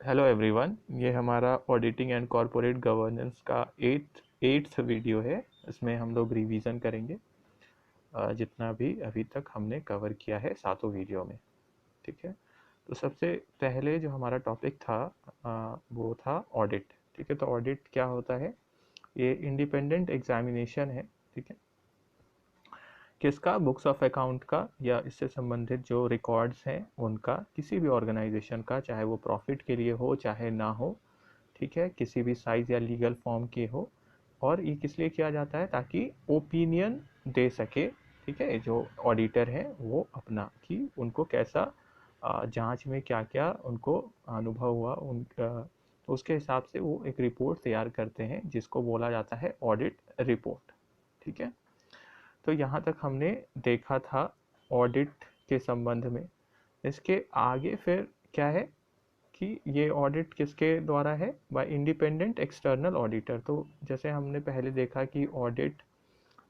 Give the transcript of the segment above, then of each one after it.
Hello everyone, ये हमारा auditing and corporate governance का एट्थ वीडियो है। इसमें हम लोग रिवीजन करेंगे जितना भी अभी तक हमने कवर किया है सातों वीडियो में। ठीक है, तो सबसे पहले जो हमारा टॉपिक था वो था ऑडिट। ठीक है, तो ऑडिट क्या होता है? ये इंडिपेंडेंट एग्जामिनेशन है। ठीक है, किसका? बुक्स ऑफ अकाउंट का या इससे संबंधित जो रिकॉर्ड्स हैं उनका, किसी भी ऑर्गेनाइजेशन का, चाहे वो प्रॉफिट के लिए हो चाहे ना हो। ठीक है, किसी भी साइज या लीगल फॉर्म के हो। और ये किस लिए किया जाता है? ताकि ओपिनियन दे सके। ठीक है, जो ऑडिटर है वो अपना कि उनको कैसा जांच में क्या क्या उनको अनुभव हुआ तो उसके हिसाब से वो एक रिपोर्ट तैयार करते हैं जिसको बोला जाता है ऑडिट रिपोर्ट। ठीक है, तो यहाँ तक हमने देखा था ऑडिट के संबंध में। इसके आगे फिर क्या है कि ये ऑडिट किसके द्वारा है? Bye independent external auditor. तो जैसे हमने पहले देखा कि ऑडिट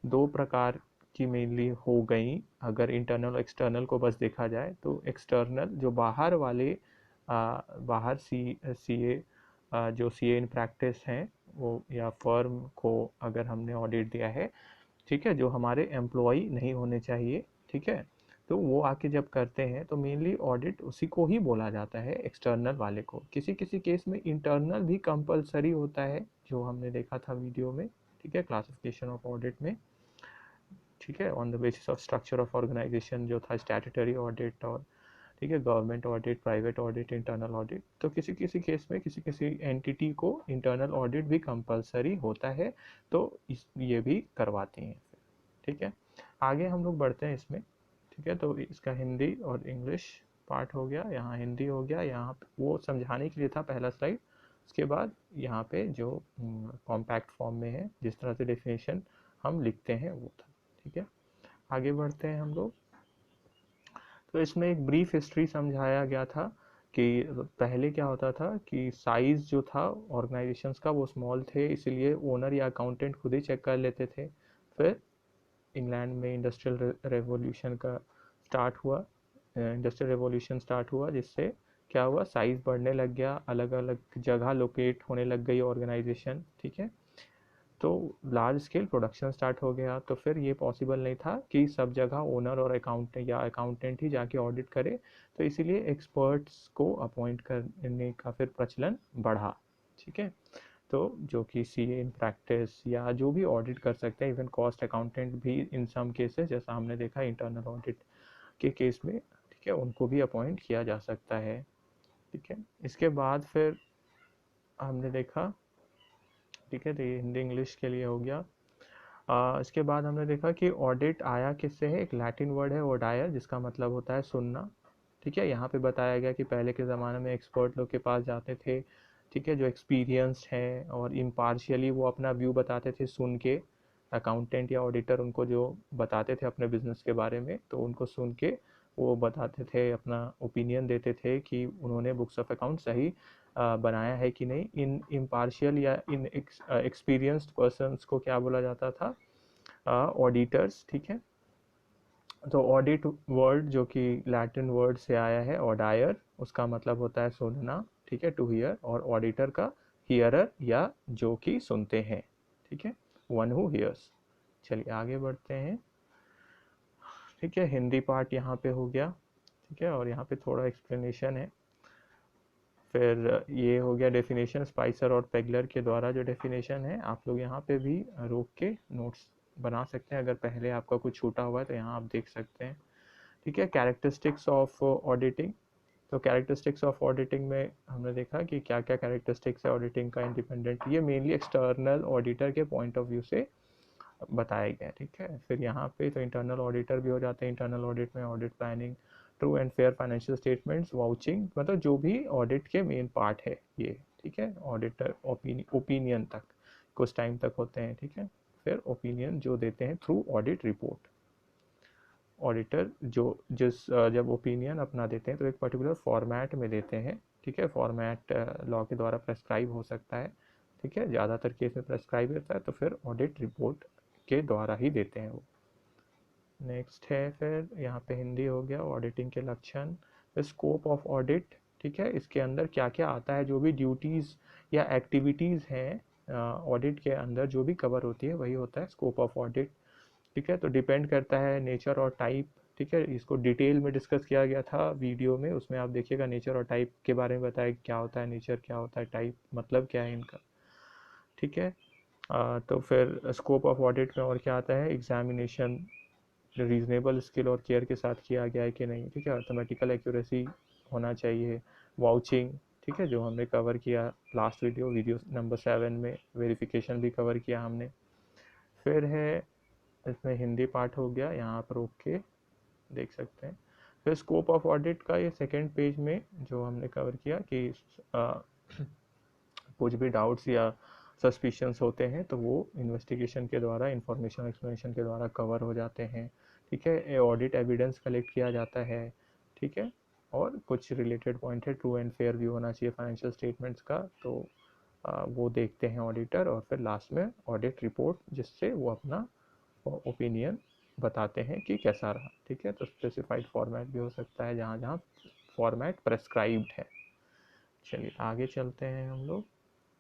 दो प्रकार की मेनली हो गई। अगर इंटरनल और एक्सटर्नल को बस देखा जाए तो एक्सटर्नल जो बाहर वाले बाहर सीए जो सीए इन प्रैक्टिस हैं वो, या फर्म को अगर हमने ऑडिट दिया है, ठीक है, जो हमारे एम्प्लॉई नहीं होने चाहिए। ठीक है, तो वो आके जब करते हैं तो मेनली ऑडिट उसी को ही बोला जाता है, एक्सटर्नल वाले को। किसी किसी केस में इंटरनल भी कंपलसरी होता है, जो हमने देखा था वीडियो में। ठीक है, क्लासिफिकेशन ऑफ ऑडिट में। ठीक है, on the basis of structure of organisation जो था, स्टैट्यूटरी ऑडिट और ठीक है government audit, private audit, internal audit. तो किसी किसी केस में किसी किसी एंटिटी को इंटरनल ऑडिट भी कंपलसरी होता है, तो ये भी करवाते हैं। ठीक है, आगे हम लोग बढ़ते हैं इसमें। ठीक है, तो इसका हिंदी और इंग्लिश पार्ट हो गया, यहाँ हिंदी हो गया। यहाँ वो समझाने के लिए था पहला स्लाइड। उसके बाद यहाँ पे जो कॉम्पैक्ट फॉर्म में है, जिस तरह से डेफिनेशन हम लिखते हैं वो था। ठीक है, आगे बढ़ते हैं हम लोग। तो इसमें एक ब्रीफ हिस्ट्री समझाया गया था कि पहले क्या होता था कि साइज जो था ऑर्गेनाइजेशंस का वो स्मॉल थे, इसलिए ओनर या अकाउंटेंट खुद ही चेक कर लेते थे। फिर इंग्लैंड में इंडस्ट्रियल रेवोल्यूशन का स्टार्ट हुआ, इंडस्ट्रियल रेवोल्यूशन स्टार्ट हुआ, जिससे क्या हुआ, साइज बढ़ने लग गया, अलग अलग जगह लोकेट होने लग गई ऑर्गेनाइजेशन। ठीक है, तो लार्ज स्केल प्रोडक्शन स्टार्ट हो गया। तो फिर ये पॉसिबल नहीं था कि सब जगह ओनर और अकाउंटेंट या अकाउंटेंट ही जाके ऑडिट करे, तो इसीलिए एक्सपर्ट्स को अपॉइंट करने का फिर प्रचलन बढ़ा। ठीक है, तो जो कि सीए इन प्रैक्टिस या जो भी ऑडिट कर सकते हैं, इवन कॉस्ट अकाउंटेंट भी इन सम केसेस, जैसा हमने देखा इंटरनल ऑडिट के केस में। ठीक है, उनको भी अपॉइंट किया जा सकता है। ठीक है, इसके बाद फिर हमने देखा, ठीक है, तो ये हिंदी इंग्लिश के लिए हो गया। इसके बाद हमने देखा कि ऑडिट आया किससे है? एक लैटिन वर्ड है ओडायर, जिसका मतलब होता है सुनना। ठीक है, यहाँ पे बताया गया कि पहले के ज़माने में एक्सपर्ट लोग के पास जाते थे, ठीक है, जो एक्सपीरियंस्ड है और इम्पार्शियली वो अपना व्यू बताते थे सुन के। अकाउंटेंट या ऑडिटर उनको जो बताते थे अपने बिजनेस के बारे में, तो उनको सुन के वो बताते थे, अपना ओपिनियन देते थे कि उन्होंने बुक्स ऑफ अकाउंट सही बनाया है कि नहीं। इन इम्पार्शियल या इन एक्सपीरियंस्ड पर्सनस को क्या बोला जाता था? ऑडिटर्स। ठीक है, तो ऑडिट वर्ड जो कि लैटिन वर्ड से आया है ऑडायर, उसका मतलब होता है सुनना। ठीक है, टू हियर, और ऑडिटर का हियरर या जो कि सुनते हैं। ठीक है, वन हु हियर्स। चलिए आगे बढ़ते हैं। ठीक है, हिंदी पार्ट यहाँ पे हो गया। ठीक है, और यहाँ पे थोड़ा एक्सप्लेनेशन है। फिर ये हो गया डेफिनेशन, स्पाइसर और पेगलर के द्वारा जो डेफिनेशन है, आप लोग यहाँ पे भी रोक के नोट्स बना सकते हैं। अगर पहले आपका कुछ छूटा हुआ है तो यहाँ आप देख सकते हैं। ठीक है, कैरेक्टरिस्टिक्स ऑफ ऑडिटिंग। तो कैरेक्टरिस्टिक्स ऑफ ऑडिटिंग में हमने देखा कि क्या क्या कैरेक्टरिस्टिक्स है ऑडिटिंग का इंडिपेंडेंट। ये मेनली एक्सटर्नल ऑडिटर के पॉइंट ऑफ व्यू से बताया गया। ठीक है, फिर यहाँ पे तो इंटरनल ऑडिटर भी हो जाते हैं। इंटरनल ऑडिट में audit planning, true and fair financial statements, vouching, मतलब जो भी ऑडिट के मेन पार्ट है ये। ठीक है, ऑडिटर ओपिनियन तक कुछ टाइम तक होते हैं। ठीक है, फिर ओपिनियन जो देते हैं थ्रू ऑडिट रिपोर्ट। ऑडिटर जो जब ओपिनियन अपना देते हैं तो एक पर्टिकुलर फॉर्मेट में देते हैं। ठीक है, फॉर्मेट लॉ के द्वारा प्रेस्क्राइब हो सकता है। ठीक है, ज़्यादातर केस में प्रेस्क्राइब होता है, तो फिर ऑडिट रिपोर्ट के द्वारा ही देते हैं वो। नेक्स्ट है फिर यहाँ पे हिंदी हो गया, ऑडिटिंग के लक्षण। स्कोप ऑफ ऑडिट, ठीक है, इसके अंदर क्या क्या आता है, जो भी ड्यूटीज़ या एक्टिविटीज़ हैं ऑडिट के अंदर जो भी कवर होती है वही होता है स्कोप ऑफ ऑडिट। ठीक है, तो डिपेंड करता है नेचर और टाइप। ठीक है, इसको डिटेल में डिस्कस किया गया था वीडियो में, उसमें आप देखिएगा नेचर और टाइप के बारे में बताया क्या होता है नेचर, क्या होता है टाइप, मतलब क्या है इनका। ठीक है, तो फिर स्कोप ऑफ ऑडिट में और क्या आता है, एग्जामिनेशन रीजनेबल स्किल और केयर के साथ किया गया है कि नहीं। ठीक है, अर्थमेटिकल एक्यूरेसी होना चाहिए, वाउचिंग, ठीक है, जो हमने कवर किया लास्ट वीडियो नंबर 7 में, वेरिफिकेशन भी कवर किया हमने। फिर है इसमें हिंदी पार्ट हो गया, यहाँ पर रोक के देख सकते हैं। फिर स्कोप ऑफ ऑडिट का ये सेकेंड पेज में जो हमने कवर किया कि कुछ भी डाउट्स या सस्पिशंस होते हैं तो वो इन्वेस्टिगेशन के द्वारा, इंफॉर्मेशन एक्सप्लेनेशन के द्वारा कवर हो जाते हैं। ठीक है, ऑडिट एविडेंस कलेक्ट किया जाता है। ठीक है, और कुछ रिलेटेड पॉइंट है, ट्रू एंड फेयर व्यू होना चाहिए फाइनेंशियल स्टेटमेंट्स का, तो वो देखते हैं ऑडिटर। और फिर लास्ट में ऑडिट रिपोर्ट, जिससे वो अपना ओपिनियन बताते हैं कि कैसा रहा। ठीक है, तो स्पेसिफाइड फॉर्मेट भी हो सकता है जहाँ जहाँ फॉर्मेट प्रेस्क्राइब्ड है। चलिए आगे चलते हैं हम लोग।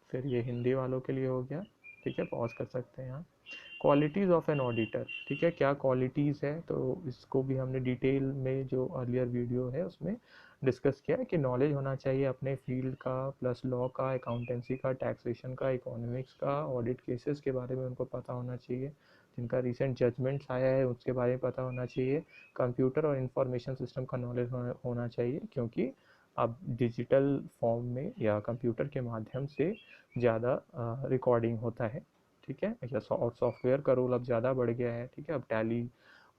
फिर ये हिंदी वालों के लिए हो गया। ठीक है, पॉज कर सकते हैं यहाँ। क्वालिटीज़ ऑफ एन ऑडिटर, ठीक है, क्या क्वालिटीज़ है, तो इसको भी हमने डिटेल में जो अर्लियर वीडियो है उसमें डिस्कस किया है कि नॉलेज होना चाहिए अपने फील्ड का, प्लस लॉ का, अकाउंटेंसी का, टैक्सेशन का, इकोनॉमिक्स का, ऑडिट केसेस के बारे में उनको पता होना चाहिए, जिनका रिसेंट जजमेंट्स आया है उसके बारे में पता होना चाहिए, कंप्यूटर और इंफॉर्मेशन सिस्टम का नॉलेज होना चाहिए, क्योंकि अब डिजिटल फॉर्म में या कंप्यूटर के माध्यम से ज़्यादा रिकॉर्डिंग होता है। ठीक है, और सॉफ्टवेयर का रोल अब ज़्यादा बढ़ गया है। ठीक है, अब टैली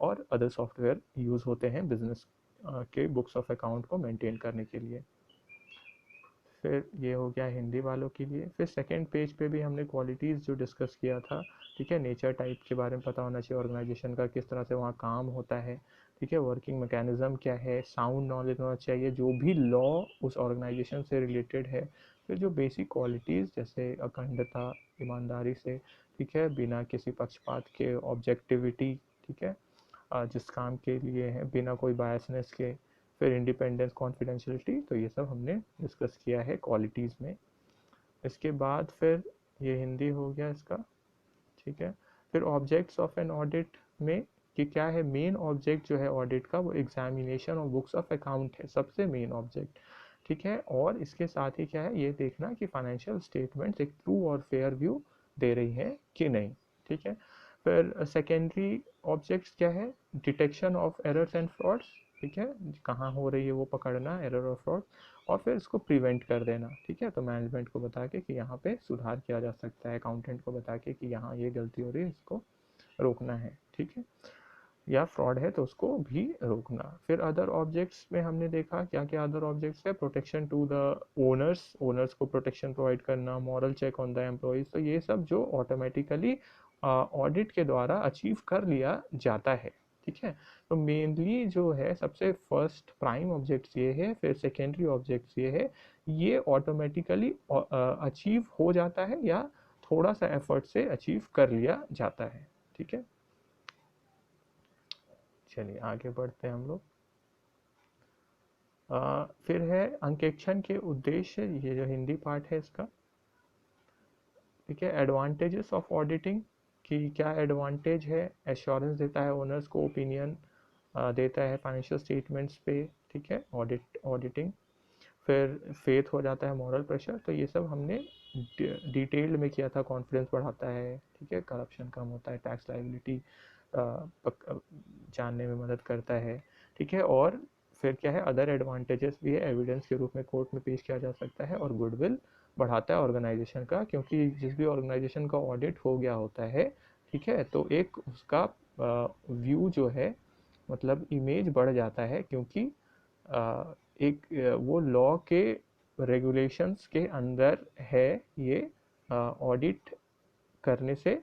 और अदर सॉफ्टवेयर यूज़ होते हैं बिजनेस के बुक्स ऑफ अकाउंट को मेंटेन करने के लिए। फिर ये हो गया हिंदी वालों के लिए। फिर सेकंड पेज पे भी हमने क्वालिटीज़ जो डिस्कस किया था, ठीक है, नेचर टाइप के बारे में पता होना चाहिए, ऑर्गेनाइजेशन का किस तरह से वहाँ काम होता है, ठीक है, वर्किंग मैकेनिज्म क्या है, साउंड नॉलेज होना चाहिए, जो भी लॉ उस ऑर्गेनाइजेशन से रिलेटेड है। फिर जो बेसिक क्वालिटीज़ जैसे अखंडता, ईमानदारी से, ठीक है, बिना किसी पक्षपात के, ऑब्जेक्टिविटी, ठीक है, जिस काम के लिए है बिना कोई बायसनेस के, फिर इंडिपेंडेंस, कॉन्फिडेंशियलिटी, तो ये सब हमने डिस्कस किया है क्वालिटीज़ में। इसके बाद फिर ये हिंदी हो गया इसका। ठीक है, फिर ऑब्जेक्ट्स ऑफ एन ऑडिट में कि क्या है, मेन ऑब्जेक्ट जो है ऑडिट का वो एग्जामिनेशन और बुक्स ऑफ अकाउंट है, सबसे मेन ऑब्जेक्ट। ठीक है, और इसके साथ ही क्या है, ये देखना कि फाइनेंशियल स्टेटमेंट्स एक ट्रू और फेयर व्यू दे रही है कि नहीं। ठीक है, फिर सेकेंडरी ऑब्जेक्ट्स क्या है, detection of errors and frauds, ठीक है, कहाँ हो रही है वो पकड़ना एरर और फ्रॉड, और फिर इसको प्रिवेंट कर देना। ठीक है, तो मैनेजमेंट को बता के कि यहाँ पे सुधार किया जा सकता है, अकाउंटेंट को बता के कि यहाँ ये गलती हो रही है, इसको रोकना है। ठीक है, या फ्रॉड है तो उसको भी रोकना। फिर अदर ऑब्जेक्ट्स में हमने देखा क्या क्या अदर ऑब्जेक्ट्स है, प्रोटेक्शन टू द ओनर्स को प्रोटेक्शन प्रोवाइड करना, moral check on the employees, तो ये सब जो ऑटोमेटिकली ऑडिट के द्वारा अचीव कर लिया जाता है। ठीक है, तो मेनली जो है सबसे फर्स्ट प्राइम ऑब्जेक्ट्स ये है, फिर सेकेंडरी ऑब्जेक्ट्स ये है, ये ऑटोमेटिकली अचीव हो जाता है या थोड़ा सा एफर्ट से अचीव कर लिया जाता है। ठीक है, चलिए आगे बढ़ते हैं हम लोग। फिर है अंकेक्षण के उद्देश्य, ये जो हिंदी पार्ट है इसका। ठीक है, एडवांटेजेस ऑफ ऑडिटिंग कि क्या एडवांटेज है, एश्योरेंस देता है ओनर्स को, ओपिनियन देता है फाइनेंशियल स्टेटमेंट्स पे। ठीक है, ऑडिटिंग। फिर फेथ हो जाता है, मॉरल प्रेशर, तो ये सब हमने डिटेल्ड में किया था, कॉन्फिडेंस बढ़ाता है। ठीक है, करप्शन कम होता है, टैक्स लायबिलिटी जानने में मदद करता है। ठीक है, और फिर क्या है, अदर एडवांटेजेस भी है, एविडेंस के रूप में कोर्ट में पेश किया जा सकता है, और गुडविल बढ़ाता है ऑर्गेनाइजेशन का, क्योंकि जिस भी ऑर्गेनाइजेशन का ऑडिट हो गया होता है, ठीक है, तो एक उसका व्यू जो है, मतलब इमेज बढ़ जाता है, क्योंकि एक वो लॉ के रेगुलेशंस के अंदर है, ये ऑडिट करने से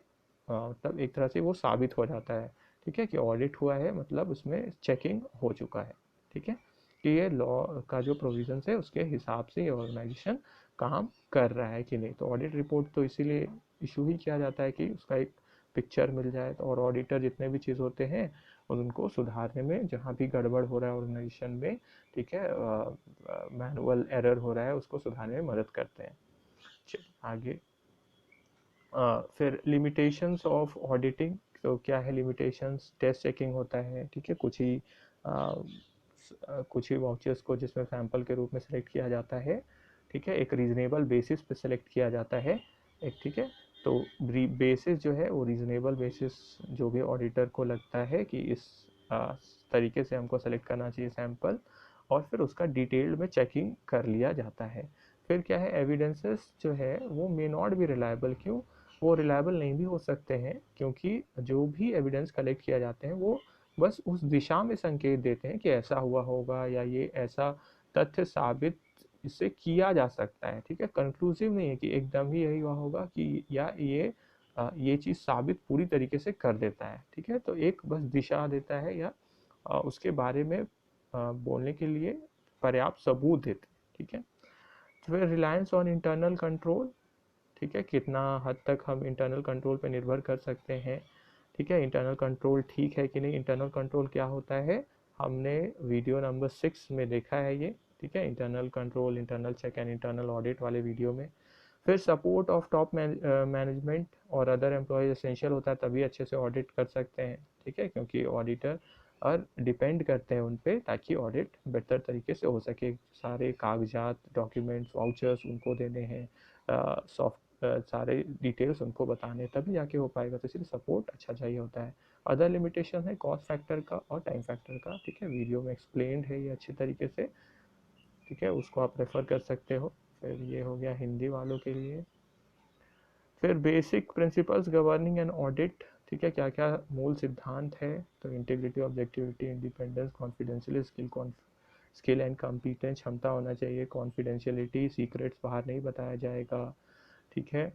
मतलब एक तरह से वो साबित हो जाता है। ठीक है, कि ऑडिट हुआ है, मतलब उसमें चेकिंग हो चुका है। ठीक है, कि ये लॉ का जो प्रोविजंस है उसके हिसाब से ये ऑर्गेनाइजेशन काम कर रहा है कि नहीं। तो ऑडिट रिपोर्ट तो इसीलिए इशू ही किया जाता है कि उसका एक पिक्चर मिल जाए, तो और ऑडिटर जितने भी चीज़ होते हैं उनको सुधारने में, जहाँ भी गड़बड़ हो रहा है ऑर्गेनाइजेशन में, ठीक है, मैनुअल एरर हो रहा है उसको सुधारने में मदद करते हैं। चलिए आगे। फिर लिमिटेशंस ऑफ ऑडिटिंग, तो क्या है लिमिटेशंस? टेस्ट चेकिंग होता है, ठीक है, कुछ ही वाउचर्स को जिसमें सैंपल के रूप में सेलेक्ट किया जाता है, ठीक है, एक रीजनेबल बेसिस पे सेलेक्ट किया जाता है एक, ठीक है, तो बेसिस जो है वो रीजनेबल बेसिस जो भी ऑडिटर को लगता है कि इस तरीके से हमको सेलेक्ट करना चाहिए सैंपल, और फिर उसका डिटेल्ड में चेकिंग कर लिया जाता है। फिर क्या है, एविडेंसेस जो है वो मे नॉट बी रिलायबल। क्यों? वो रिलायबल नहीं भी हो सकते हैं, क्योंकि जो भी एविडेंस कलेक्ट किया जाते हैं वो बस उस दिशा में संकेत देते हैं कि ऐसा हुआ होगा या ये ऐसा तथ्य साबित इससे किया जा सकता है, ठीक है, कंक्लूसिव नहीं है कि एकदम ही यही हुआ होगा कि या ये चीज़ साबित पूरी तरीके से कर देता है, ठीक है, तो एक बस दिशा देता है या उसके बारे में बोलने के लिए पर्याप्त सबूत देते हैं, ठीक है। फिर रिलायंस ऑन इंटरनल कंट्रोल, ठीक है, कितना हद तक हम इंटरनल कंट्रोल पे निर्भर कर सकते हैं, ठीक है, इंटरनल कंट्रोल ठीक है कि नहीं। इंटरनल कंट्रोल क्या होता है, हमने वीडियो नंबर 6 में देखा है ये, ठीक है, internal control, internal check and internal audit वाले वीडियो में। फिर सपोर्ट ऑफ टॉप मैनेजमेंट और अदर एम्प्लॉयज एसेंशियल होता है, तभी अच्छे से ऑडिट कर सकते हैं, ठीक है, क्योंकि ऑडिटर और डिपेंड करते हैं उन पे ताकि ऑडिट बेहतर तरीके से हो सके। सारे कागजात, डॉक्यूमेंट्स, वाउचर्स उनको देने हैं, सारे डिटेल्स उनको बताने, तभी जाके हो पाएगा, तो इसलिए सपोर्ट अच्छा चाहिए होता है। अदर लिमिटेशन है कॉस्ट फैक्टर का और टाइम फैक्टर का, ठीक है, वीडियो में एक्सप्लेन्ड है ये अच्छी तरीके से, ठीक है, उसको आप रेफर कर सकते हो। फिर ये हो गया हिंदी वालों के लिए। फिर basic principles governing and audit, ठीक है, क्या क्या मूल सिद्धांत है, तो integrity, objectivity, independence, confidential, skill and competence, क्षमता होना चाहिए, कॉन्फिडेंशियलिटी, सीक्रेट्स बाहर नहीं बताया जाएगा, ठीक है,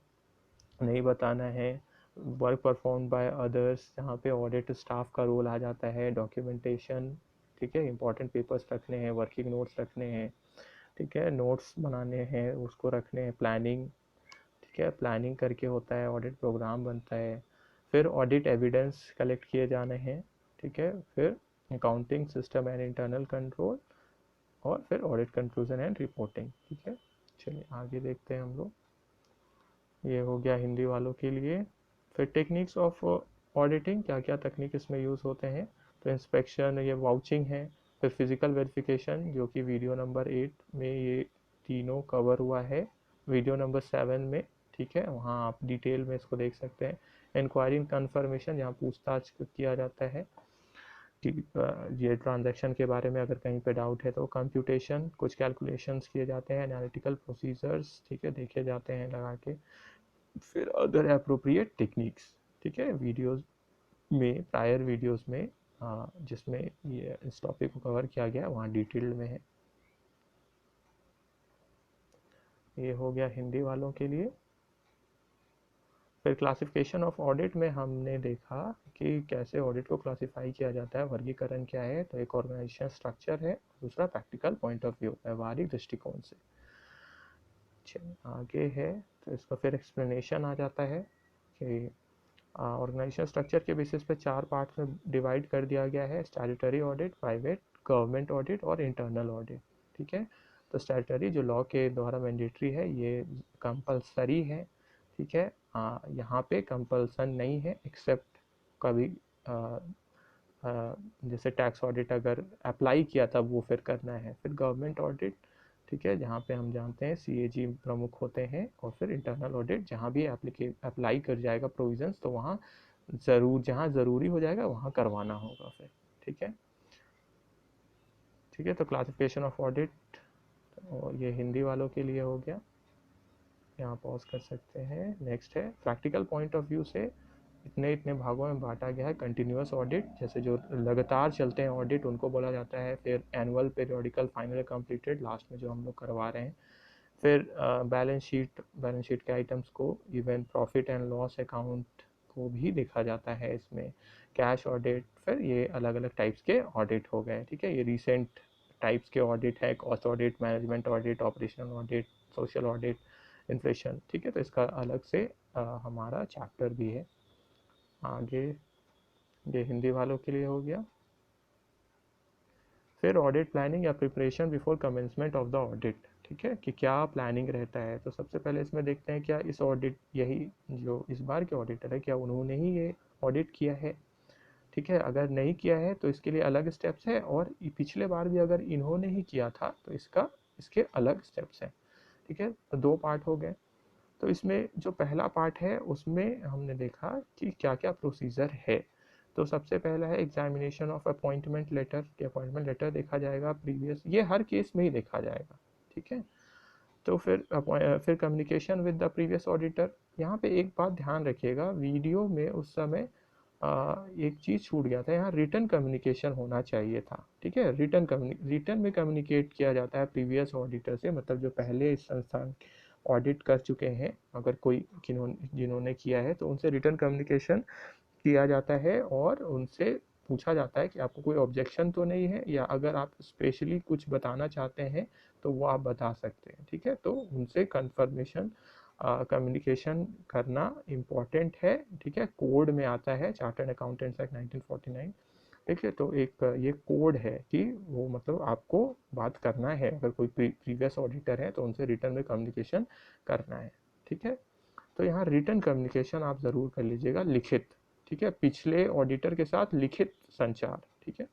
नहीं बताना है। वर्क परफॉर्म बाय अदर्स, जहाँ पे ऑडिट स्टाफ का रोल आ जाता है। डॉक्यूमेंटेशन, ठीक है, इंपॉर्टेंट पेपर्स रखने हैं, वर्किंग नोट्स रखने हैं, ठीक है, नोट्स बनाने हैं, उसको रखने हैं। प्लानिंग, ठीक है, प्लानिंग करके होता है, ऑडिट प्रोग्राम बनता है। फिर ऑडिट एविडेंस कलेक्ट किए जाने हैं, ठीक है, फिर accounting system and internal control, और फिर ऑडिट कंक्लूजन एंड रिपोर्टिंग, ठीक है। चलिए आगे देखते हैं हम लोग। ये हो गया हिंदी वालों के लिए। फिर टेक्निक्स ऑफ ऑडिटिंग, क्या क्या तकनीक इसमें यूज़ होते हैं, तो इंस्पेक्शन, ये वाउचिंग है। फिर फिजिकल वेरिफिकेशन, जो कि वीडियो नंबर 8 में ये तीनों कवर हुआ है, वीडियो नंबर 7 में, ठीक है, वहाँ आप डिटेल में इसको देख सकते हैं। इंक्वायरी कन्फर्मेशन, यहाँ पूछताछ किया जाता है कि ये ट्रांजैक्शन के बारे में अगर कहीं पे डाउट है तो। कंप्यूटेशन, कुछ कैलकुलेशंस किए जाते हैं। एनालिटिकल प्रोसीजर्स, ठीक है, देखे जाते हैं लगा के। फिर अदर अप्रोप्रिएट टेक्निक्स, ठीक है, वीडियोस में, प्रायर वीडियोस में जिसमें ये इस टॉपिक को कवर किया गया वहाँ डिटेल्ड में है। ये हो गया हिंदी वालों के लिए। फिर क्लासिफिकेशन ऑफ ऑडिट में हमने देखा कि कैसे ऑडिट को क्लासिफाई किया जाता है, वर्गीकरण क्या है, तो एक ऑर्गेनाइजेशन स्ट्रक्चर है, दूसरा प्रैक्टिकल पॉइंट ऑफ व्यू, व्यवहारिक दृष्टिकोण से। आगे है तो इसका फिर एक्सप्लेनेशन आ जाता है कि ऑर्गेनाइजेशन स्ट्रक्चर के बेसिस पे 4 पार्ट्स में डिवाइड कर दिया गया है। Statutory audit, private, government audit और इंटरनल ऑडिट, ठीक है। तो स्टैट्यूटरी जो लॉ के द्वारा मैंडेटरी है, ये कंपलसरी है, ठीक है, यहाँ पे कंपल्सन नहीं है, एक्सेप्ट कभी जैसे टैक्स ऑडिट अगर अप्लाई किया तब वो फिर करना है। फिर गवर्नमेंट ऑडिट, ठीक है, जहाँ पे हम जानते हैं CAG प्रमुख होते हैं। और फिर इंटरनल ऑडिट, जहाँ भी अप्लाई कर जाएगा प्रोविजंस, तो वहाँ जहाँ ज़रूरी हो जाएगा वहाँ करवाना होगा फिर, ठीक है। ठीक है, तो क्लासिफिकेशन ऑफ ऑडिट, और ये हिंदी वालों के लिए हो गया, यहाँ पॉज कर सकते हैं। नेक्स्ट है प्रैक्टिकल पॉइंट ऑफ व्यू से इतने इतने भागों में बांटा गया है। कंटिन्यूस ऑडिट, जैसे जो लगातार चलते हैं ऑडिट, उनको बोला जाता है। फिर annual, periodical, final, completed, last में जो हम लोग करवा रहे हैं। फिर बैलेंस शीट के आइटम्स को, even profit and loss account को भी देखा जाता है इसमें। कैश ऑडिट, फिर ये अलग अलग टाइप्स के ऑडिट हो गए, ठीक है, ये रिसेंट टाइप्स के ऑडिट है। Cost audit, management audit, operational audit, social audit, inflation, ठीक है, तो इसका अलग से हमारा चैप्टर भी है। आगे ये हिंदी वालों के लिए हो गया। फिर ऑडिट प्लानिंग या preparation before commencement of the audit, ठीक है, कि क्या प्लानिंग रहता है। तो सबसे पहले इसमें देखते हैं क्या इस ऑडिट, यही जो इस बार के ऑडिटर है, क्या उन्होंने ही ये ऑडिट किया है, ठीक है। अगर नहीं किया है तो इसके लिए अलग स्टेप्स है, और पिछले बार भी अगर इन्होंने ही किया था तो इसके अलग स्टेप्स हैं, ठीक है। तो दो पार्ट हो गए। तो इसमें जो पहला पार्ट है उसमें हमने देखा कि क्या क्या प्रोसीजर है। तो सबसे पहला है एग्जामिनेशन ऑफ अपॉइंटमेंट लेटर, कि अपॉइंटमेंट लेटर देखा जाएगा प्रीवियस, ये हर केस में ही देखा जाएगा, ठीक है। तो फिर communication with the previous auditor. यहाँ पे एक बात ध्यान रखिएगा, वीडियो में उस समय एक चीज़ छूट गया था, यहाँ रिटर्न कम्युनिकेशन होना चाहिए था, ठीक है। रिटर्न में कम्युनिकेट किया जाता है प्रीवियस ऑडिटर से, मतलब जो पहले इस संस्थान ऑडिट कर चुके हैं, अगर कोई जिन्होंने किया है तो उनसे रिटर्न कम्युनिकेशन किया जाता है, और उनसे पूछा जाता है कि आपको कोई ऑब्जेक्शन तो नहीं है, या अगर आप स्पेशली कुछ बताना चाहते हैं तो वो आप बता सकते हैं, ठीक है। तो उनसे कंफर्मेशन कम्युनिकेशन करना इम्पॉर्टेंट है, ठीक है। कोड में आता है चार्टर्ड अकाउंटेंट्स एक्ट 1949, ठीक है। तो एक ये कोड है कि वो मतलब आपको बात करना है, अगर कोई प्रीवियस ऑडिटर है तो उनसे रिटर्न में कम्युनिकेशन करना है, ठीक है। तो यहाँ रिटर्न कम्युनिकेशन आप ज़रूर कर लीजिएगा, लिखित, ठीक है, पिछले ऑडिटर के साथ लिखित संचार, ठीक है।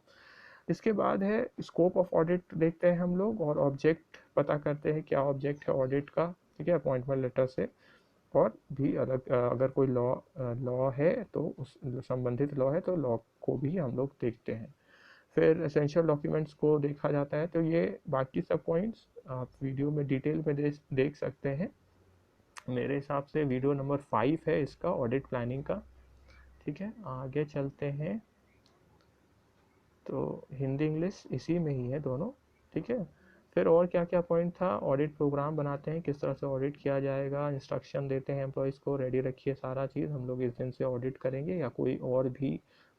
इसके बाद है स्कोप ऑफ ऑडिट देखते हैं हम लोग, और ऑब्जेक्ट पता करते हैं क्या ऑब्जेक्ट है ऑडिट का, ठीक है, अपॉइंटमेंट लेटर से। और भी अलग अगर कोई लॉ है तो उस संबंधित लॉ है तो लॉ को भी हम लोग देखते हैं। फिर एसेंशियल डॉक्यूमेंट्स को देखा जाता है। तो ये बाकी सब पॉइंट्स आप वीडियो में डिटेल में देख सकते हैं। मेरे हिसाब से वीडियो नंबर 5 है इसका, ऑडिट प्लानिंग का, ठीक है। आगे चलते हैं। तो हिंदी इंग्लिश इसी में ही है दोनों, ठीक है। फिर और क्या क्या पॉइंट था, ऑडिट प्रोग्राम बनाते हैं, किस तरह से ऑडिट किया जाएगा, इंस्ट्रक्शन देते हैं एम्प्लॉयज़ को, रेडी रखिए सारा चीज़, हम लोग इस दिन से ऑडिट करेंगे, या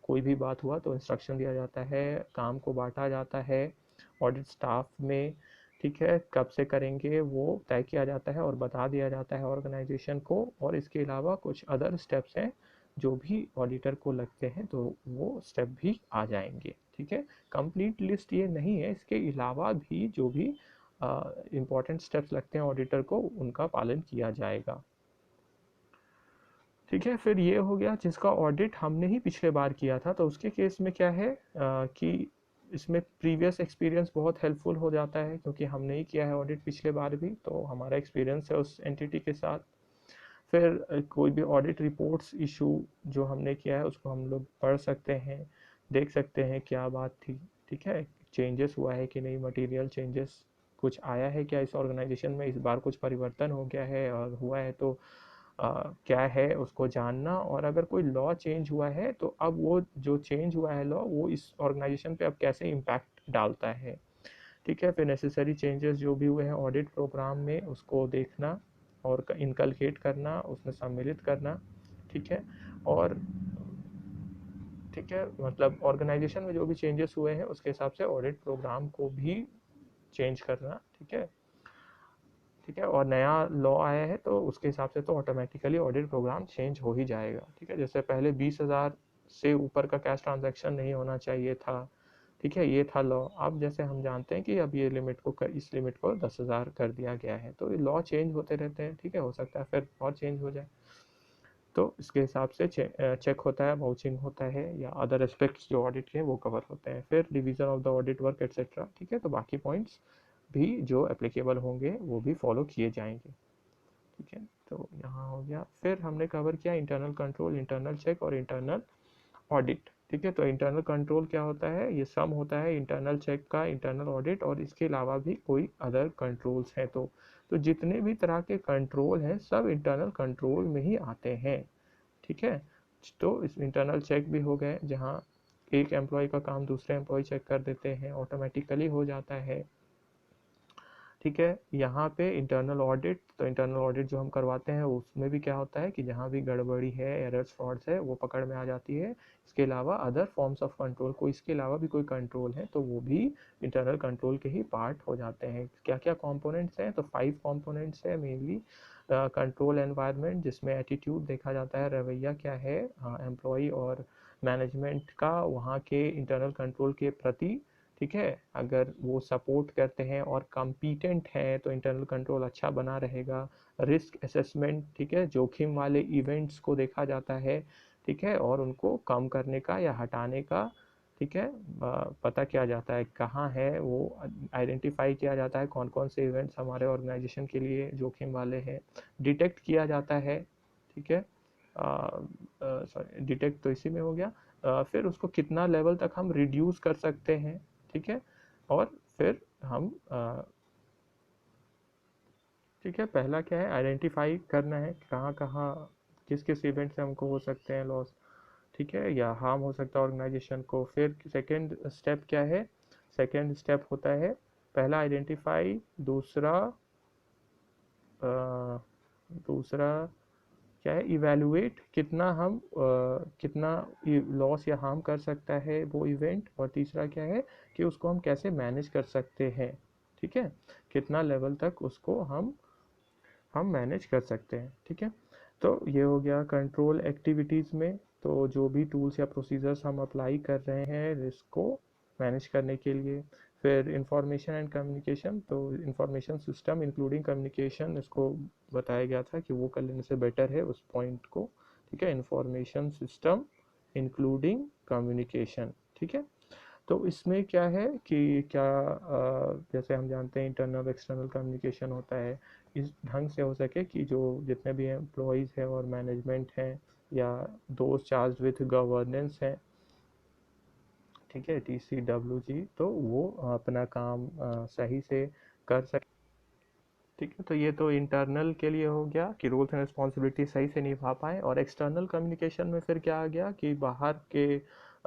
कोई भी बात हुआ तो इंस्ट्रक्शन दिया जाता है, काम को बांटा जाता है ऑडिट स्टाफ में, ठीक है। कब से करेंगे वो तय किया जाता है और बता दिया जाता है ऑर्गेनाइजेशन को। और इसके अलावा कुछ अदर स्टेप्स हैं जो भी ऑडिटर को लगते हैं, तो वो स्टेप भी आ जाएंगे, ठीक है। कंप्लीट लिस्ट ये नहीं है, इसके अलावा भी जो भी इम्पोर्टेंट स्टेप्स लगते हैं ऑडिटर को, उनका पालन किया जाएगा, ठीक है। फिर ये हो गया जिसका ऑडिट हमने ही पिछले बार किया था। तो उसके केस में क्या है कि इसमें प्रीवियस एक्सपीरियंस बहुत हेल्पफुल हो जाता है, क्योंकि हमने ही किया है ऑडिट पिछले बार भी, तो हमारा एक्सपीरियंस है उस एंटिटी के साथ। फिर कोई भी ऑडिट रिपोर्ट्स इशू जो हमने किया है उसको हम लोग पढ़ सकते हैं, देख सकते हैं क्या बात थी, ठीक है, चेंजेस हुआ है कि नहीं, मटेरियल चेंजेस कुछ आया है क्या इस ऑर्गेनाइजेशन में, इस बार कुछ परिवर्तन हो गया है, और हुआ है तो क्या है उसको जानना। और अगर कोई लॉ चेंज हुआ है तो अब वो जो चेंज हुआ है लॉ, वो इस ऑर्गेनाइजेशन पे अब कैसे इम्पैक्ट डालता है, ठीक है। फिर नेसेसरी चेंजेस जो भी हुए हैं ऑडिट प्रोग्राम में, उसको देखना और इनकलकेट करना, उसमें सम्मिलित करना, ठीक है। और ठीक है, मतलब ऑर्गेनाइजेशन में जो भी चेंजेस हुए हैं उसके हिसाब से ऑडिट प्रोग्राम को भी चेंज करना, ठीक है, ठीक है। और नया लॉ आया है तो उसके हिसाब से तो ऑटोमेटिकली ऑडिट प्रोग्राम चेंज हो ही जाएगा, ठीक है। जैसे पहले 20,000 से ऊपर का कैश ट्रांजैक्शन नहीं होना चाहिए था, ठीक है, ये था लॉ। अब जैसे हम जानते हैं कि अब ये इस लिमिट को 10,000 कर दिया गया है, तो लॉ चेंज होते रहते हैं, ठीक है, हो सकता है फिर और चेंज हो जाए, तो इसके हिसाब से चेक होता है, वाउचिंग होता है, या अदर एस्पेक्ट्स जो ऑडिट के हैं वो कवर होते हैं। फिर division of the audit work etcetera, ठीक है। तो बाकी पॉइंट्स भी जो एप्लीकेबल होंगे वो भी फॉलो किए जाएंगे, ठीक है। तो यहाँ हो गया। फिर हमने कवर किया इंटरनल कंट्रोल, इंटरनल चेक और इंटरनल ऑडिट, ठीक है। तो इंटरनल कंट्रोल क्या होता है, ये सम होता है इंटरनल चेक का, इंटरनल ऑडिट, और इसके अलावा भी कोई अदर कंट्रोल्स हैं। तो जितने भी तरह के कंट्रोल हैं सब इंटरनल कंट्रोल में ही आते हैं, ठीक है। तो इस इंटरनल चेक भी हो गए, जहाँ एक एम्प्लॉय का काम दूसरे एम्प्लॉय चेक कर देते हैं, ऑटोमेटिकली हो जाता है, ठीक है। यहाँ पे इंटरनल ऑडिट, तो इंटरनल ऑडिट जो हम करवाते हैं उसमें भी क्या होता है कि जहाँ भी गड़बड़ी है, एरर्स, फ्रॉड्स है, वो पकड़ में आ जाती है। इसके अलावा अदर फॉर्म्स ऑफ कंट्रोल, कोई इसके अलावा भी कोई कंट्रोल है तो वो भी इंटरनल कंट्रोल के ही पार्ट हो जाते हैं। क्या क्या कॉम्पोनेंट्स हैं, तो 5 कॉम्पोनेंट्स है मेनली। कंट्रोल एनवायरनमेंट, जिसमें एटीट्यूड देखा जाता है, रवैया क्या है एम्प्लॉय और मैनेजमेंट का वहाँ के इंटरनल कंट्रोल के प्रति, ठीक है, अगर वो सपोर्ट करते हैं और कॉम्पिटेंट हैं तो इंटरनल कंट्रोल अच्छा बना रहेगा। रिस्क असेसमेंट, ठीक है, जोखिम वाले इवेंट्स को देखा जाता है, ठीक है, और उनको कम करने का या हटाने का, ठीक है, पता किया जाता है कहाँ है वो, आइडेंटिफाई किया जाता है कौन कौन से इवेंट्स हमारे ऑर्गेनाइजेशन के लिए जोखिम वाले हैं, डिटेक्ट किया जाता है, ठीक है, सॉरी डिटेक्ट तो इसी में हो गया, फिर उसको कितना लेवल तक हम रिड्यूस कर सकते हैं, ठीक है, और फिर हम ठीक है, पहला क्या है, आइडेंटिफाई करना है कहाँ कहाँ किस किस इवेंट से हमको हो सकते हैं लॉस, ठीक है, या हार्म हो सकता है ऑर्गेनाइजेशन को। फिर सेकेंड स्टेप क्या है, सेकेंड स्टेप होता है पहला आइडेंटिफाई, दूसरा दूसरा क्या है, इवेलुएट कितना हम कितना लॉस या हार्म कर सकता है वो इवेंट, और तीसरा क्या है कि उसको हम कैसे मैनेज कर सकते हैं, ठीक है, कितना लेवल तक उसको हम मैनेज कर सकते हैं, ठीक है। तो ये हो गया कंट्रोल एक्टिविटीज़ में, तो जो भी टूल्स या प्रोसीजर्स हम अप्लाई कर रहे हैं रिस्क को मैनेज करने के लिए। फिर इंफॉर्मेशन एंड कम्युनिकेशन, तो इंफॉर्मेशन सिस्टम इंक्लूडिंग कम्युनिकेशन, इसको बताया गया था कि वो कर लेने से बेटर है उस पॉइंट को, ठीक है, इंफॉर्मेशन सिस्टम इंक्लूडिंग कम्युनिकेशन, ठीक है। तो इसमें क्या है कि क्या जैसे हम जानते हैं इंटरनल एक्सटर्नल कम्युनिकेशन होता है, इस ढंग से हो सके कि जो जितने भी एम्प्लॉयज़ हैं और मैनेजमेंट हैं या दोज चार्ज विथ गवर्नेंस हैं, ठीक है, TCWG, तो वो अपना काम सही से कर सके, ठीक है। तो ये तो इंटरनल के लिए हो गया कि रोल्स एंड रिस्पॉन्सिबिलिटी सही से निभा पाए, और एक्सटर्नल कम्युनिकेशन में फिर क्या आ गया कि बाहर के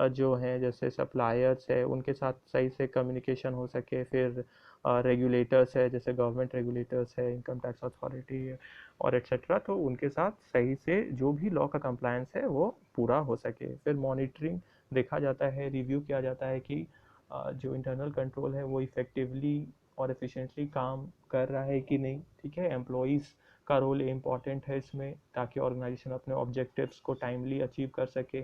जो हैं जैसे सप्लायर्स है उनके साथ सही से कम्युनिकेशन हो सके, फिर रेगुलेटर्स है जैसे गवर्नमेंट रेगुलेटर्स है, इनकम टैक्स अथॉरिटी और एट्सेट्रा, तो उनके साथ सही से जो भी लॉ का कंप्लायंस है वो पूरा हो सके। फिर मॉनिटरिंग देखा जाता है, रिव्यू किया जाता है कि जो इंटरनल कंट्रोल है वो इफ़ेक्टिवली और एफिशिएंटली काम कर रहा है कि नहीं, ठीक है, एम्प्लॉयज़ का रोल इम्पॉर्टेंट है इसमें ताकि ऑर्गेनाइजेशन अपने ऑब्जेक्टिव्स को टाइमली अचीव कर सके।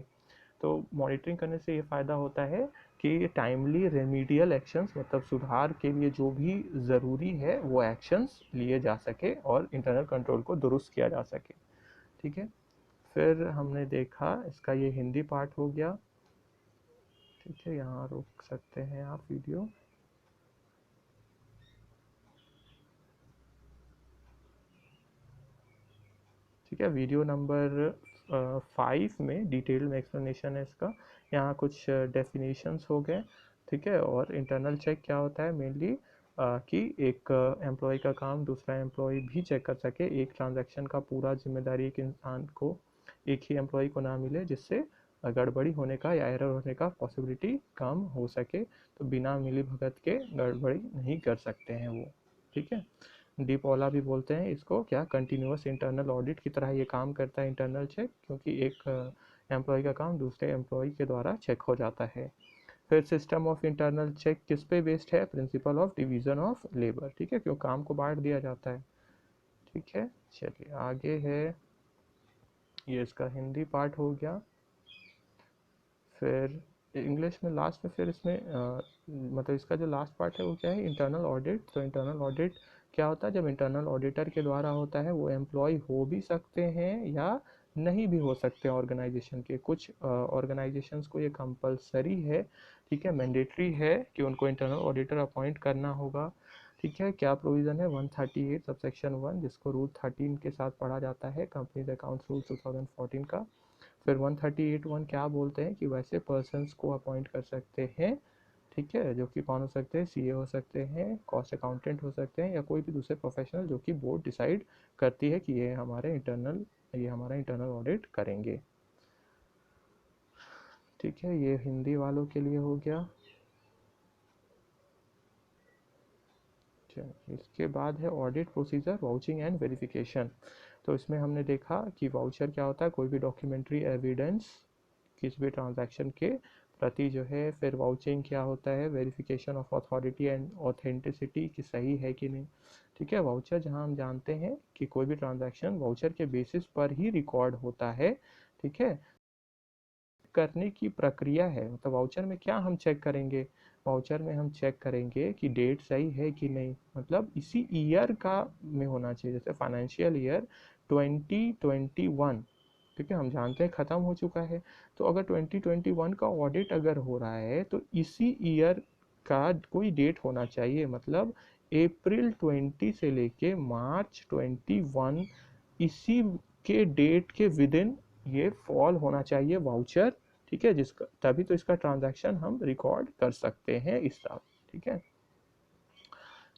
तो मॉनिटरिंग करने से ये फ़ायदा होता है कि टाइमली रेमीडियल एक्शंस, मतलब सुधार के लिए जो भी ज़रूरी है वो एक्शंस लिए जा सके और इंटरनल कंट्रोल को दुरुस्त किया जा सके, ठीक है। फिर हमने देखा इसका ये हिंदी पार्ट हो गया, ठीक है, यहाँ रोक सकते हैं आप वीडियो। ठीक है, वीडियो नंबर 5 में डिटेल में एक्सप्लेनेशन है इसका, यहाँ कुछ डेफिनेशंस हो गए, ठीक है, और इंटरनल चेक क्या होता है मेनली कि एक एम्प्लॉय का काम दूसरा एम्प्लॉय भी चेक कर सके, एक ट्रांजैक्शन का पूरा जिम्मेदारी एक इंसान को, एक ही एम्प्लॉय को ना मिले, जिससे गड़बड़ी होने का या एरर होने का पॉसिबिलिटी कम हो सके, तो बिना मिली भगत के गड़बड़ी नहीं कर सकते हैं वो, ठीक है। डीप ओला भी बोलते हैं इसको, क्या कंटिन्यूस इंटरनल ऑडिट की तरह ये काम करता है इंटरनल चेक, क्योंकि एक एम्प्लॉय का काम दूसरे एम्प्लॉय के द्वारा चेक हो जाता है। फिर सिस्टम ऑफ इंटरनल चेक किस पे बेस्ड है, principle of division of labour, ठीक है, क्यों काम को बांट दिया जाता है, ठीक है। चलिए आगे है, ये इसका हिंदी पार्ट हो गया। फिर इंग्लिश में लास्ट में, फिर इसमें मतलब इसका जो लास्ट पार्ट है वो क्या है, इंटरनल ऑडिट। तो इंटरनल ऑडिट क्या होता है, जब इंटरनल ऑडिटर के द्वारा होता है, वो एम्प्लॉय हो भी सकते हैं या नहीं भी हो सकते हैं ऑर्गेनाइजेशन के, कुछ ऑर्गेनाइजेशंस को ये कंपलसरी है, ठीक है, मैंडेटरी है कि उनको इंटरनल ऑडिटर अपॉइंट करना होगा, ठीक है। क्या प्रोविज़न है, 138 सबसेक्शन 1, जिसको रूल 13 के साथ पढ़ा जाता है, कंपनीज अकाउंट्स रूल 2014 का। फिर 138(1) क्या बोलते हैं कि वैसे पर्सनस को अपॉइंट कर सकते हैं, ठीक है, जो कि कौन हो सकते हैं, सीए हो सकते हैं, कॉस्ट अकाउंटेंट हो सकते हैं, या कोई भी दूसरे प्रोफेशनल जो कि बोर्ड डिसाइड करती है कि ये हमारा इंटरनल ऑडिट करेंगे, ठीक है। ये हिंदी वालों के लिए हो गया। इसके बाद है audit procedure, vouching and verification. तो इसमें हमने देखा कि वाउचर क्या होता है, कोई भी डॉक्यूमेंट्री एविडेंस किसी भी ट्रांजैक्शन के प्रति जो है। फिर वाउचिंग क्या होता है, verification of authority and authenticity कि सही है कि नहीं, ठीक है। वाउचर जहां हम जानते हैं कि कोई भी ट्रांजैक्शन वाउचर के बेसिस पर ही रिकॉर्ड होता है, ठीक है। करने की प्रक्रिया है, मतलब वाउचर में क्या हम चेक करेंगे, वाउचर में हम चेक करेंगे कि डेट सही है कि नहीं, मतलब इसी ईयर का में होना चाहिए। जैसे फाइनेंशियल ईयर 2021, ठीक है, हम जानते हैं ख़त्म हो चुका है, तो अगर 2021 का ऑडिट अगर हो रहा है तो इसी ईयर का कोई डेट होना चाहिए, मतलब अप्रैल 20 से लेके मार्च 21, इसी के डेट के विद इन ये फॉल होना चाहिए वाउचर, ठीक है, जिसका तभी तो इसका ट्रांजैक्शन हम रिकॉर्ड कर सकते हैं इस साल, ठीक है।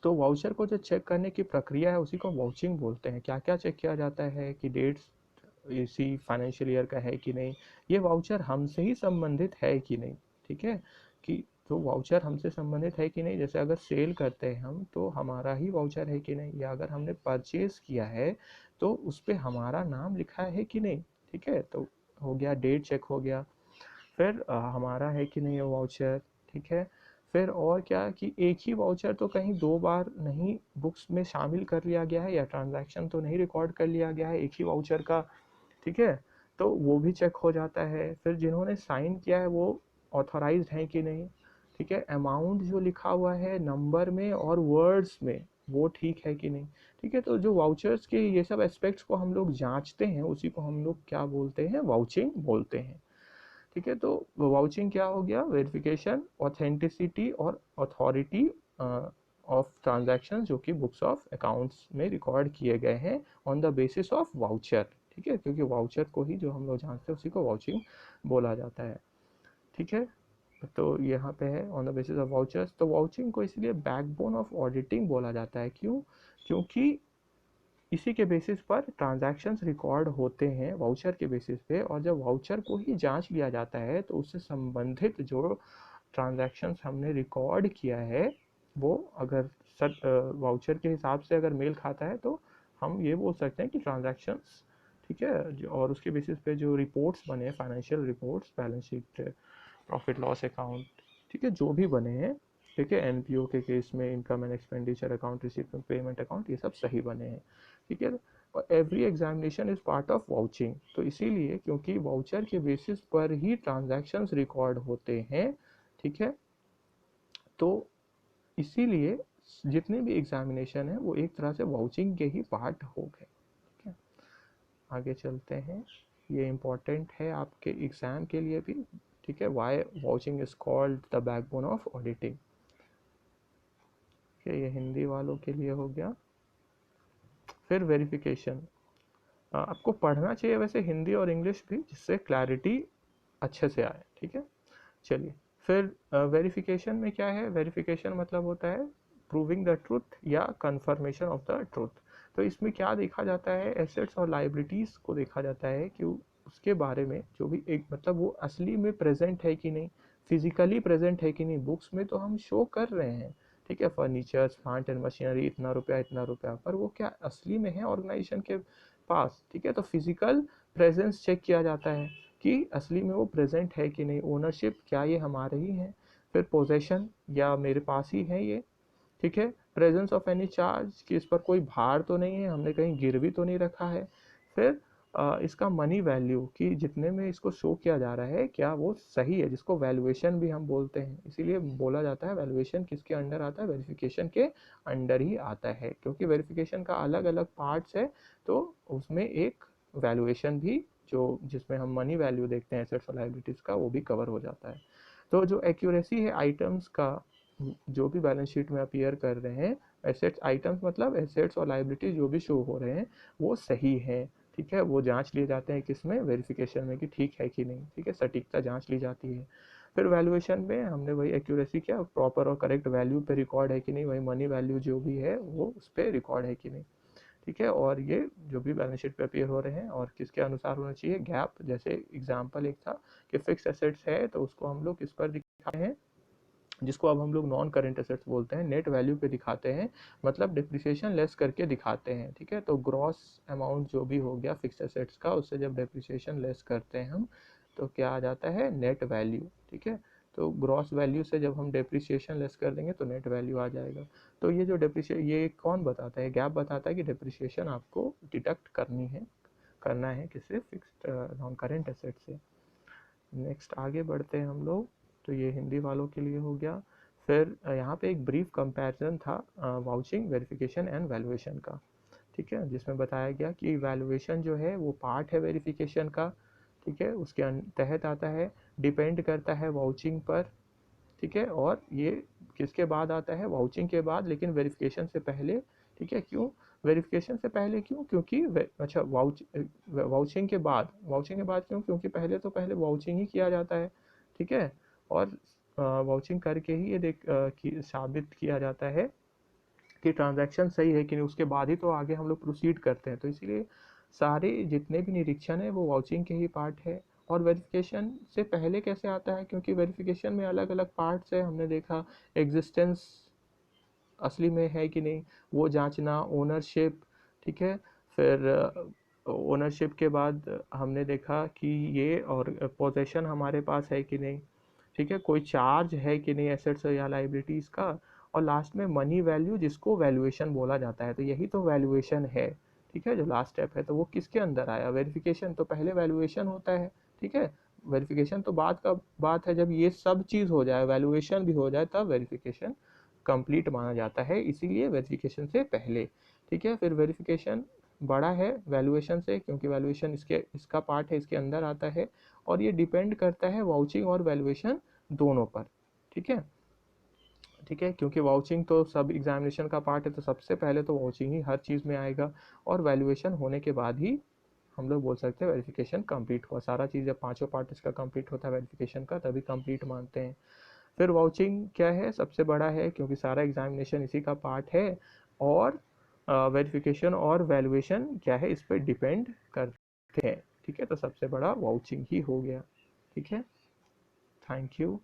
तो वाउचर को जो चेक करने की प्रक्रिया है उसी को वाउचिंग बोलते हैं। क्या क्या चेक किया जाता है कि डेट्स इसी फाइनेंशियल ईयर का है कि नहीं, ये वाउचर हमसे ही संबंधित है कि नहीं, ठीक है, कि तो वाउचर हमसे संबंधित है कि नहीं, जैसे अगर सेल करते हैं हम तो हमारा ही वाउचर है कि नहीं, या अगर हमने परचेज किया है तो उस पर हमारा नाम लिखा है कि नहीं, ठीक है, तो हो गया, डेट चेक हो गया। फिर हमारा है कि नहीं वो वाउचर, ठीक है। फिर और क्या कि एक ही वाउचर तो कहीं दो बार नहीं बुक्स में शामिल कर लिया गया है, या ट्रांजैक्शन तो नहीं रिकॉर्ड कर लिया गया है एक ही वाउचर का, ठीक है, तो वो भी चेक हो जाता है। फिर जिन्होंने साइन किया है वो ऑथराइज्ड है कि नहीं, ठीक है, अमाउंट जो लिखा हुआ है नंबर में और वर्ड्स में वो ठीक है कि नहीं, ठीक है। तो जो वाउचर्स के ये सब एस्पेक्ट्स को हम लोग जांचते हैं उसी को हम लोग क्या बोलते हैं, वाउचिंग बोलते हैं, ठीक है। तो वाउचिंग क्या हो गया, वेरिफिकेशन, ऑथेंटिसिटी और अथॉरिटी ऑफ ट्रांजैक्शन जो कि बुक्स ऑफ अकाउंट्स में रिकॉर्ड किए गए हैं on the basis of voucher, ठीक है, क्योंकि वाउचर को ही जो हम लोग जानते हैं उसी को वाउचिंग बोला जाता है, ठीक है। तो यहाँ पे है on the basis of vouchers. तो वाउचिंग को इसलिए बैकबोन ऑफ ऑडिटिंग बोला जाता है, क्यों, क्योंकि इसी के बेसिस पर ट्रांजैक्शंस रिकॉर्ड होते हैं वाउचर के बेसिस पे, और जब वाउचर को ही जांच लिया जाता है तो उससे संबंधित जो ट्रांजैक्शंस हमने रिकॉर्ड किया है वो अगर वाउचर के हिसाब से अगर मेल खाता है तो हम ये बोल सकते हैं कि ट्रांजैक्शंस, ठीक है, और उसके बेसिस पे जो रिपोर्ट्स बने, financial reports, balance sheet, profit loss account, ठीक है, जो भी बने हैं, ठीक है, एनपीओ के केस में income and expenditure account, receipt payment account, ये सब सही बने हैं, ठीक है। और every examination is part of vouching, तो इसीलिए क्योंकि वाउचर के बेसिस पर ही ट्रांजैक्शंस रिकॉर्ड होते हैं, ठीक है, तो इसीलिए जितने भी एग्जामिनेशन है वो एक तरह से वाउचिंग के ही पार्ट हो गए, ठीक है। आगे चलते हैं, ये इम्पोर्टेंट है आपके एग्जाम के लिए भी, ठीक है, why vouching is called the backbone of auditing, ठीक है, ये हिंदी वालों के लिए हो गया। फिर वेरिफिकेशन, आपको पढ़ना चाहिए वैसे हिंदी और इंग्लिश भी, जिससे क्लैरिटी अच्छे से आए, ठीक है। चलिए, फिर वेरिफिकेशन में क्या है, वेरिफिकेशन मतलब होता है प्रूविंग द ट्रुथ या कंफर्मेशन ऑफ द ट्रुथ। तो इसमें क्या देखा जाता है, एसेट्स और लाइबिलिटीज़ को देखा जाता है कि उसके बारे में जो भी एक, मतलब वो असली में प्रेजेंट है कि नहीं, फिजिकली प्रेजेंट है कि नहीं, बुक्स में तो हम शो कर रहे हैं, ठीक है, फर्नीचर्स, प्लांट एंड मशीनरी इतना रुपया, पर वो क्या असली में है ऑर्गेनाइजेशन के पास, ठीक है। तो फिजिकल प्रेजेंस चेक किया जाता है कि असली में वो प्रेजेंट है कि नहीं, ओनरशिप क्या ये हमारे ही है, फिर पोजेशन या मेरे पास ही है ये, ठीक है, प्रेजेंस ऑफ एनी चार्ज कि इस पर कोई भार तो नहीं है, हमने कहीं गिरवी तो नहीं रखा है, फिर इसका मनी वैल्यू कि जितने में इसको शो किया जा रहा है क्या वो सही है, जिसको वैल्यूएशन भी हम बोलते हैं, इसीलिए बोला जाता है वैल्यूएशन किसके अंडर आता है, वेरिफिकेशन के अंडर ही आता है, क्योंकि वेरिफिकेशन का अलग अलग पार्ट्स है, तो उसमें एक वैल्यूएशन भी जो जिसमें हम मनी वैल्यू देखते हैं एसेट्स और लायबिलिटीज़ का, वो भी कवर हो जाता है। तो जो एक्यूरेसी है आइटम्स का जो भी बैलेंस शीट में अपीयर कर रहे हैं, एसेट्स आइटम्स मतलब एसेट्स और लायबिलिटीज जो भी शो हो रहे हैं वो सही है, ठीक है, वो जांच लिए जाते हैं किसमें, वेरिफिकेशन में, कि ठीक है कि नहीं, ठीक है, सटीकता जांच ली जाती है। फिर वैल्यूएशन में हमने वही एक्यूरेसी किया, प्रॉपर और करेक्ट वैल्यू पे रिकॉर्ड है कि नहीं, वही मनी वैल्यू जो भी है वो उस पर रिकॉर्ड है कि नहीं, ठीक है। और ये जो भी बैलेंस शीट पे अपीयर हो रहे हैं और किसके अनुसार होना चाहिए, गैप, जैसे एग्जांपल एक था कि फिक्स एसेट्स है तो उसको हम लोग किस पर दिखाते हैं, जिसको अब हम लोग नॉन करेंट एसेट्स बोलते हैं, नेट वैल्यू पे दिखाते हैं, मतलब डिप्रिसिएशन लेस करके दिखाते हैं, ठीक है। तो ग्रॉस अमाउंट जो भी हो गया फिक्स एसेट्स का, उससे जब डिप्रिसिएशन लेस करते हैं हम तो क्या आ जाता है, नेट वैल्यू, ठीक है। तो ग्रॉस वैल्यू से जब हम डिप्रिसिएशन लेस कर देंगे तो नेट वैल्यू आ जाएगा। तो ये जो डिप्रिसिएशन, ये कौन बताता है, गैप बताता है कि डिप्रिसिएशन आपको डिडक्ट करना है किससे, फिक्स्ड नॉन करेंट एसेट से। नेक्स्ट आगे बढ़ते हैं हम लोग। तो ये हिंदी वालों के लिए हो गया। फिर यहाँ पे एक ब्रीफ कंपैरिजन था वाउचिंग, वेरिफिकेशन एंड वैल्यूएशन का, ठीक है, जिसमें बताया गया कि वैल्यूएशन जो है वो पार्ट है वेरिफिकेशन का, ठीक है, उसके तहत आता है, डिपेंड करता है वाउचिंग पर, ठीक है, और ये किसके बाद आता है, वाउचिंग के बाद, लेकिन वेरिफिकेशन से पहले, ठीक है। क्यों वेरिफिकेशन से पहले, क्यों, क्योंकि अच्छा वाउचिंग के बाद क्यों, क्योंकि पहले वाउचिंग ही किया जाता है, ठीक है, और वाउचिंग करके ही ये कि साबित किया जाता है कि ट्रांजैक्शन सही है कि नहीं, उसके बाद ही तो आगे हम लोग प्रोसीड करते हैं। तो इसलिए सारे जितने भी निरीक्षण है वो वाउचिंग के ही पार्ट है। और वेरिफिकेशन से पहले कैसे आता है, क्योंकि वेरिफिकेशन में अलग अलग पार्ट्स है, हमने देखा एग्जिस्टेंस असली में है कि नहीं वो जांचना, ओनरशिप, ठीक है, फिर ओनरशिप के बाद हमने देखा कि ये और पोजेशन हमारे पास है कि नहीं, ठीक है, कोई चार्ज है कि नहीं एसेट्स या लाइबिलिटीज़ का, और लास्ट में मनी वैल्यू जिसको वैल्यूएशन बोला जाता है। तो यही तो वैल्यूएशन है, ठीक है, जो लास्ट स्टेप है। तो वो किसके अंदर आया, वेरिफिकेशन तो पहले वैल्यूएशन होता है, ठीक है, वेरिफिकेशन तो बाद का बात है, जब ये सब चीज़ हो जाए, वैल्यूएशन भी हो जाए, तब वेरिफिकेशन कंप्लीट माना जाता है, इसीलिए वेरिफिकेशन से पहले, ठीक है। फिर वेरिफिकेशन बड़ा है वैल्यूएशन से, क्योंकि वैल्यूएशन इसका पार्ट है, इसके अंदर आता है, और ये डिपेंड करता है वाउचिंग और वैल्यूएशन दोनों पर, ठीक है, ठीक है, क्योंकि वाउचिंग तो सब एग्जामिनेशन का पार्ट है, तो सबसे पहले तो वाउचिंग ही हर चीज़ में आएगा, और वैल्यूएशन होने के बाद ही हम लोग बोल सकते हैं वेरिफिकेशन कंप्लीट हुआ। सारा चीज़ जब पांचों पार्ट इसका कंप्लीट होता है वेरिफिकेशन का, तभी कंप्लीट मानते हैं। फिर वाउचिंग क्या है, सबसे बड़ा है, क्योंकि सारा एग्जामिनेशन इसी का पार्ट है, और वेरिफिकेशन और वैल्यूएशन क्या है, इस पर डिपेंड करते हैं, ठीक है। तो सबसे बड़ा वाउचिंग ही हो गया, ठीक है। Thank you.